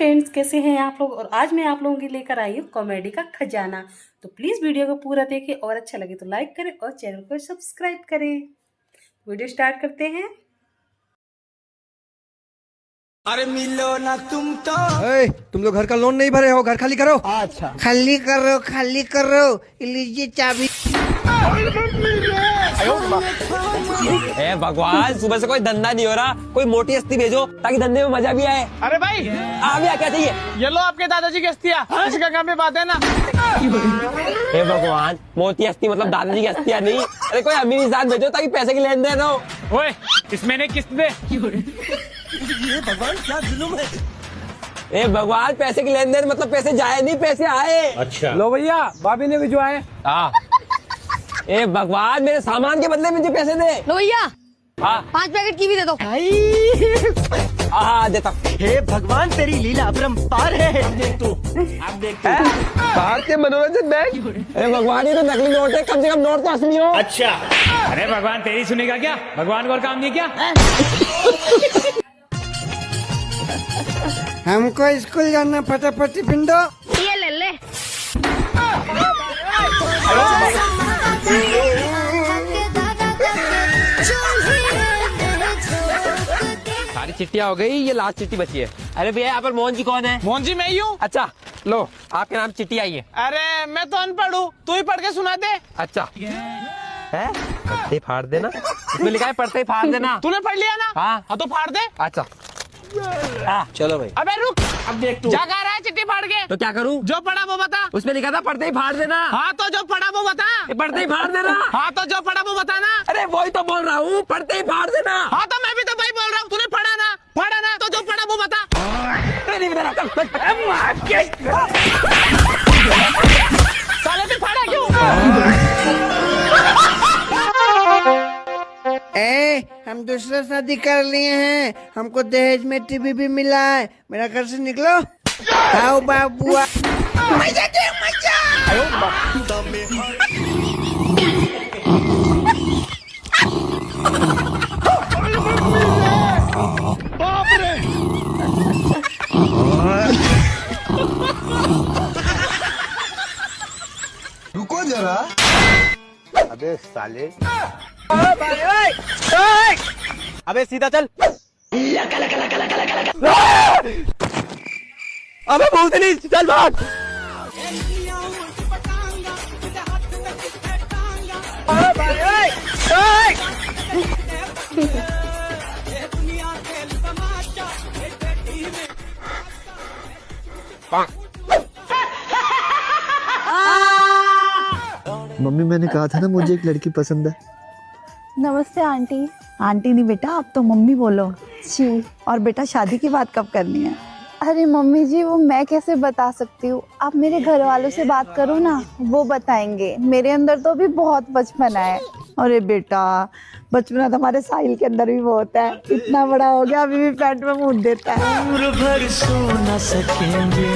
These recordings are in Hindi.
फ्रेंड्स, कैसे हैं आप लोग। और आज मैं आप लोगों के लेकर आई हूँ कॉमेडी का खजाना। तो प्लीज़ वीडियो को पूरा देखें और अच्छा लगे तो लाइक करें और चैनल को सब्सक्राइब करें। वीडियो स्टार्ट करते हैं। अरे मिलो ना तुम तो। तुम लोग घर का लोन नहीं भरे हो, घर खाली करो। अच्छा खाली करो लीजिए चाबी। ए भगवान, सुबह से कोई धंधा नहीं हो रहा, कोई मोटी हस्ती भेजो ताकि धंधे में मजा भी आए। अरे भाई आ क्या चाहिए? ये लो आपके दादाजी की हस्तियाँ, किसी का काम पे बात है ना। हे भगवान, मोटी हस्ती मतलब दादाजी की हस्तियाँ नहीं। अरे कोई अमीर इंसान भेजो ताकि पैसे की लेन देन हो। ओए इसमें ने किस्त दे। ये भगवान क्या जुल्म है। ए भगवान, पैसे की लेन देन मतलब पैसे जाए नहीं, पैसे आए। अच्छा लो भैया, भाभी ने भिजवाए। ए भगवान, मेरे सामान के बदले मुझे पैसे दे। लो भैया, हाँ 5 पैकेट कीवी दे दो। हाँ देता। हे भगवान तेरी लीला अपरंपार है। देख तू अब देख तू। भारतीय मनोरंजन बैंक। अरे भगवान, ये तो नकली नोट है, कम से कम नोट तो असली हो। अच्छा अरे भगवान तेरी सुनेगा क्या? भगवान को और काम नहीं क्या? हमको स्कूल जाना, फटाफट टिफिन दो। ये ले ले। सारी चिट्ठियाँ हो गई, ये लास्ट चिट्ठी बची है। अरे भैया, यहाँ पर मोहन जी कौन है? मोहन जी मैं ही हूँ। अच्छा लो, आपके नाम चिट्ठी आई है। अरे मैं तो अनपढ़ हूँ, तू ही पढ़ के सुना दे। अच्छा है, पढ़ते ही फाड़ देना। इसमें लिखा है पढ़ते ही फाड़ देना। तूने पढ़ लिया ना? हाँ तो फाड़ दे। अच्छा चलो भाई। अबे रुक, अब देख तू। जा कहाँ रहा है चिट्ठी फाड़ के? तो क्या करूँ? जो पढ़ा वो बता। उसमें लिखा था पढ़ते ही फाड़ देना। हाँ तो जो पढ़ा वो बता। ये पढ़ते ही फाड़ देना। हाँ तो जो पढ़ा वो बता ना। अरे वही तो बोल रहा हूँ, पढ़ते ही फाड़ देना। हाँ तो मैं भी तो भाई बोल रहा हूँ, तूने पढ़ा ना? पढ़ा ना तो जो पढ़ा वो बता। नहीं बता रहा, साले पे फाड़ा क्यों? हम दूसरा शादी कर लिए हैं, हमको दहेज में टीवी भी मिला है। मेरा घर से निकलो। आओ बाबुआ। मजा दे मजा। रुको जरा। अबे साले, अबे सीधा चल। अबे बोलते नहीं, चल भाग। मम्मी मैंने कहा था ना मुझे एक लड़की पसंद है। नमस्ते आंटी। आंटी नहीं बेटा, अब तो मम्मी बोलो। जी। और बेटा शादी की बात कब करनी है? अरे मम्मी जी, वो मैं कैसे बता सकती हूँ, आप मेरे घर वालों से बात करो ना, वो बताएंगे। मेरे अंदर तो अभी बहुत बचपना है। अरे बेटा, बचपना तो हमारे साहिल के अंदर भी बहुत है। इतना बड़ा हो गया, अभी भी पैंट में मुंह देता है। उम्र भर सो न सकेंगे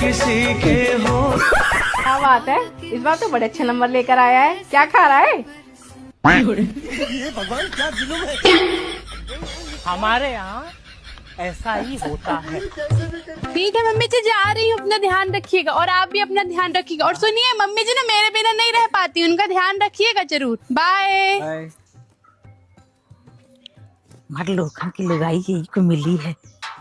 किसी के हो। क्या बात है, इस बार तो बड़े अच्छे नंबर लेकर आया है। क्या खा रहा है? ये भगवान क्या जुल्म है। हमारे यहाँ ऐसा ही होता है। ठीक है मम्मी जी, जा रही हूँ, अपना ध्यान रखिएगा और आप भी अपना ध्यान रखिएगा। और सुनिए, मम्मी जी ना मेरे बिना नहीं रह पाती, उनका ध्यान रखिएगा जरूर। बाय। हमारे लोगों की लुगाई यही को मिली है।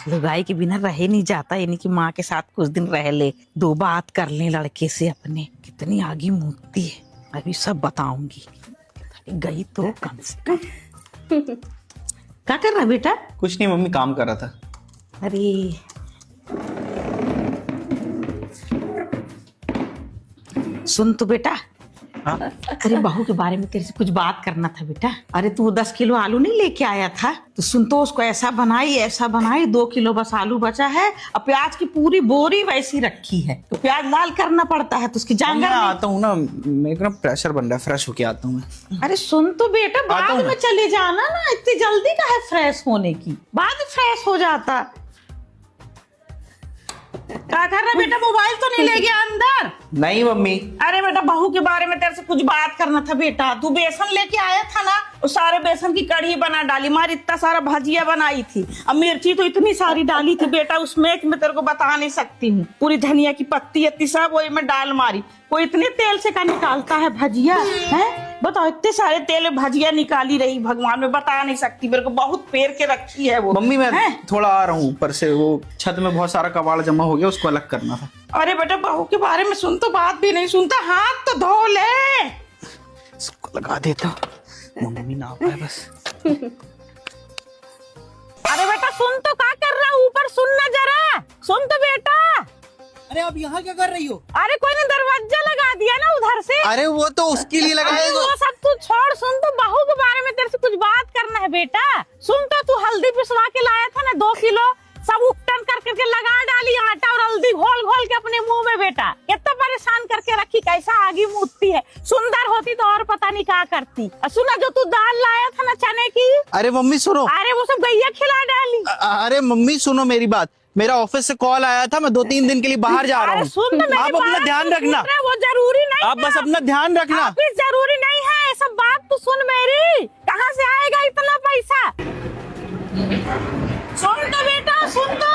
लुगाई के बिना रहे नहीं जाता, यानी कि माँ के साथ कुछ दिन रह ले, 2 बात कर ले लड़के से अपने। कितनी आगे मूर्ति है, अभी सब बताऊंगी। गई तो कम से कम। क्या कर रहा बेटा? कुछ नहीं मम्मी, काम कर रहा था। अरे सुन तो बेटा। हाँ? अरे बहू के बारे में तेरे से कुछ बात करना था बेटा। अरे तू 10 किलो आलू नहीं लेके आया था? तो सुन तो, उसको ऐसा बनाई 2 किलो बस आलू बचा है और प्याज की पूरी बोरी वैसी रखी है। तो प्याज लाल करना पड़ता है, तो उसकी जांगर मैं आता हूँ ना, मेरे को ना प्रेशर बन रहा है, फ्रेश होके आता हूँ मैं। अरे सुन तो बेटा, बाद में चले जाना ना, इतनी जल्दी का है फ्रेश होने की? बाद में फ्रेश हो जाता। क्या क्या कर रहा बेटा? मोबाइल तो नहीं ले गया अंदर? नहीं मम्मी। अरे बेटा बहू के बारे में तेरे से कुछ बात करना था बेटा। तू बेसन लेके आया था ना, उस सारे बेसन की कढ़ी बना डाली, मार इतना सारा भजिया बनाई थी, अब मिर्ची तो इतनी सारी डाली थी बेटा उसमें कि मैं तेरे को बता नहीं सकती हूँ। पूरी धनिया की पत्ती इतनी सब वही में डाल मारी। कोई इतने तेल से का निकालता है भजिया है? बताओ, इतने सारे तेल में भजिया निकाली रही, भगवान में बता नहीं सकती, मेरे को बहुत पेर के रखी है वो। मम्मी मैं थोड़ा आ रहा हूँ ऊपर से, वो छत में बहुत सारा कबाड़ जमा हो गया, उसको अलग करना था। अरे बेटा बहू के बारे में सुन तो बात भी नहीं सुनता, हाथ तो धो ले। इसको लगा देता, मम्मी ना पाए बस। अरे बेटा सुन तो, क्या कर रहा है? ऊपर सुनना जरा, सुन तो बेटा। अरे आप यहाँ क्या कर रही हो? अरे कोई ने दरवाजा लगा दिया ना उधर से। अरे वो तो उसके लिए लगाया। वो सब तू छोड़, सुन तो बहू के बारे में तेरे से कुछ बात करना है बेटा। सुन तो, तू हल्दी पिसवा के लाया था ना 2 किलो, सब उपटन कर करके लगा डाली आटा और हल्दी घोल घोल के अपने मुंह में बेटा। कितना परेशान करके रखी, कैसा आगी मूतती है। सुंदर होती तो और पता नहीं क्या करती। सुना जो तू दाल लाया था ना चने की। अरे मम्मी सुनो। अरे वो सब गैया खिला डाली। अरे मम्मी सुनो मेरी बात, मेरा ऑफिस से कॉल आया था, मैं 2-3 दिन के लिए बाहर जा रहा हूँ। आप अपना ध्यान रखना। वो जरूरी नहीं, आप बस अपना ध्यान रखना। ऑफिस जरूरी नहीं है, ये सब बात तो सुन मेरी। कहाँ से आएगा इतना पैसा? सुन तो बेटा, सुन तो,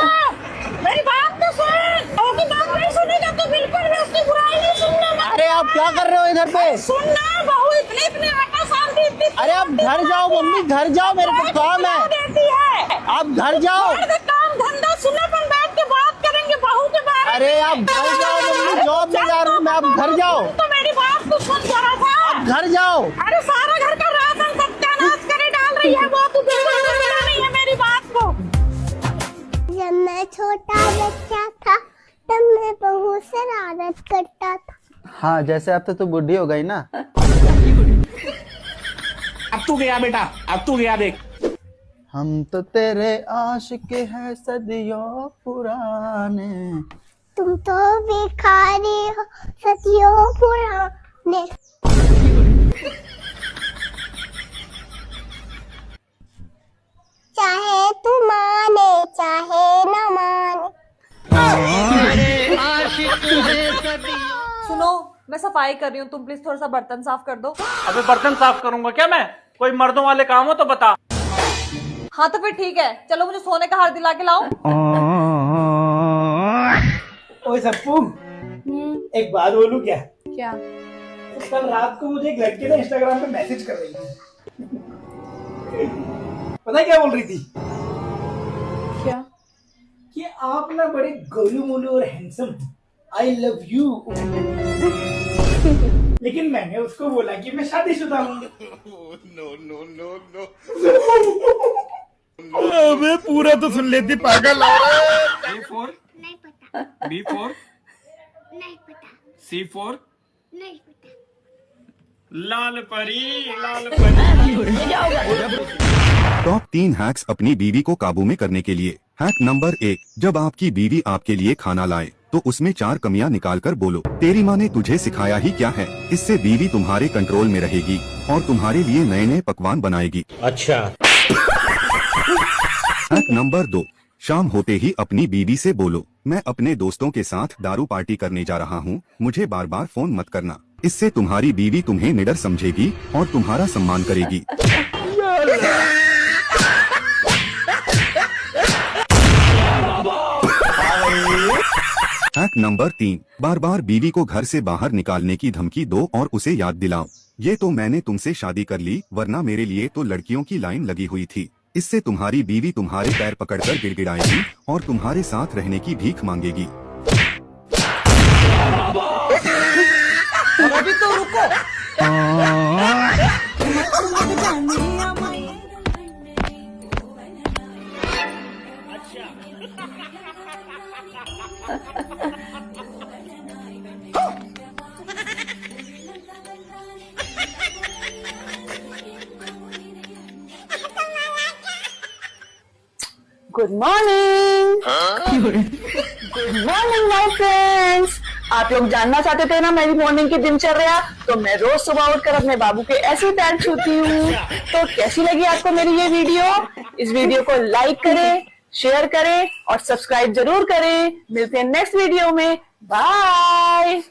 मेरी बात तो सुन। और की बात नहीं सुनेगा तो बिल्कुल भी उसकी बुराई नहीं सुनना। अरे आप क्या कर रहे हो इधर पे? सुनना बहू, इतने आटा सानती। अरे आप घर जाओ मम्मी, घर जाओ, मेरे को काम है। देती है, आप घर जाओ। काम धंधा सुनना, अपन बैठ के बात करेंगे बहू के बारे में। अरे आप घर जाओ मम्मी, जॉब में जा रहा हूँ मैं, आप घर जाओ। तो मेरी बात तो सुन जरा सा। आप घर जाओ। अरे सारा घर का राशन सत्यानाश करे डाल रही है वो, तू बिल्कुल सुनना नहीं है मेरी बात को। जब मैं छोटा बच्चा था तब मैं बहुत शरारत करता था। हाँ जैसे अब तो बुढ़ी हो गई ना। अब तू गया बेटा, अब तू गया देख। हम तो तेरे आशिक हैं सदियों पुराने। तुम तो भिखारी हो सदियों पुराने। चाहे तू माने चाहे न माने। सुनो, मैं सफाई कर रही हूँ, तुम प्लीज थोड़ा सा बर्तन साफ कर दो। अबे बर्तन साफ करूंगा क्या मैं? कोई मर्दों वाले काम हो तो बता। हाँ तो फिर ठीक है, चलो मुझे सोने का हार दिला के लाओ। ओए सप्पू, एक बात बोलूं क्या? क्या? तो कल रात को मुझे एक लड़की ने इंस्टाग्राम पे मैसेज कर रही थी। पता है क्या बोल रही थी? क्या? कि आप ना बड़े गोलू मोलू और हैंडसम, आई लव यू। लेकिन मैंने उसको बोला कि मैं शादीशुदा हूँ। अबे पूरा तो सुन लेती पागल। नहीं पता। B for नहीं पता। C for नहीं पता। लाल परी, लाल परी। टॉप 3 हैक्स अपनी बीवी को काबू में करने के लिए। हैक नंबर 1, जब आपकी बीवी आपके लिए खाना लाए तो उसमें 4 कमियां निकाल कर बोलो, तेरी माँ ने तुझे सिखाया ही क्या है। इससे बीवी तुम्हारे कंट्रोल में रहेगी और तुम्हारे लिए नए नए पकवान बनाएगी। अच्छा। हैक नंबर 2, शाम होते ही अपनी बीवी से बोलो, मैं अपने दोस्तों के साथ दारू पार्टी करने जा रहा हूँ, मुझे बार बार फोन मत करना। इससे तुम्हारी बीवी तुम्हें निडर समझेगी और तुम्हारा सम्मान करेगी। हैक नंबर 3, बार बार बीवी को घर से बाहर निकालने की धमकी दो और उसे याद दिलाओ, ये तो मैंने तुमसे शादी कर ली, वरना मेरे लिए तो लड़कियों की लाइन लगी हुई थी। इससे तुम्हारी बीवी तुम्हारे पैर पकड़कर गिड़गिड़ाएगी और तुम्हारे साथ रहने की भीख मांगेगी। अभी तो रुको। Good morning. Good morning my friends. आप लोग जानना चाहते थे ना मेरी मॉर्निंग की दिनचर्या, तो मैं रोज सुबह उठकर अपने बाबू के ऐसे पैर छूती हूँ। तो कैसी लगी आपको मेरी ये वीडियो? इस वीडियो को लाइक करें, शेयर करें और सब्सक्राइब जरूर करें। मिलते हैं नेक्स्ट वीडियो में। बाय।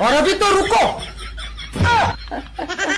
और अभी तो रुको।